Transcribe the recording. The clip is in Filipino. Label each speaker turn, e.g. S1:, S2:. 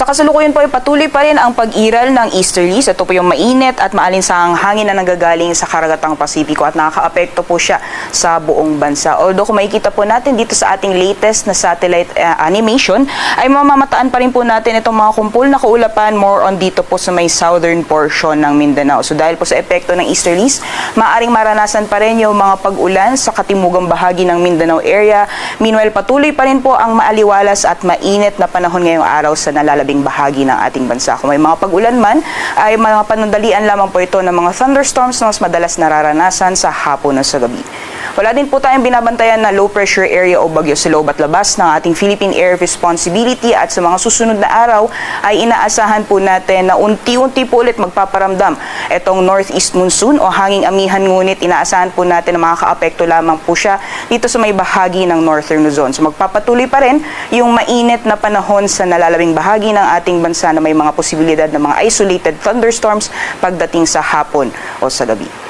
S1: Sa kasalukuyan po ay patuloy pa rin ang pag-iral ng easterlies. Ito po yung mainit at maalinsahang hangin na nanggagaling sa karagatang Pasipiko at nakakaapekto po siya sa buong bansa. Although kung makikita po natin dito sa ating latest na satellite animation ay mamamataan pa rin po natin itong mga kumpul na kaulapan more on dito po sa may southern portion ng Mindanao. So dahil po sa epekto ng easterlies, maaring maranasan pa rin yung mga pag-ulan sa katimugang bahagi ng Mindanao area. Meanwhile, patuloy pa rin po ang maaliwalas at mainit na panahon ngayong araw sa nalalabing bahagi ng ating bansa. Kung may mga pag-ulan man, ay mga panandalian lamang po ito ng mga thunderstorms na mas madalas nararanasan sa hapon o sa gabi. Wala din po tayong binabantayan na low pressure area o bagyo sa loob at labas ng ating Philippine Air Responsibility at sa mga susunod na araw ay inaasahan po natin na unti-unti po ulit magpaparamdam itong northeast monsoon o hanging amihan, ngunit inaasahan po natin na makakaapekto lamang po siya dito sa may bahagi ng northern Luzon. So magpapatuloy pa rin yung mainit na panahon sa nalalabing bahagi ng ating bansa na may mga posibilidad ng mga isolated thunderstorms pagdating sa hapon o sa gabi.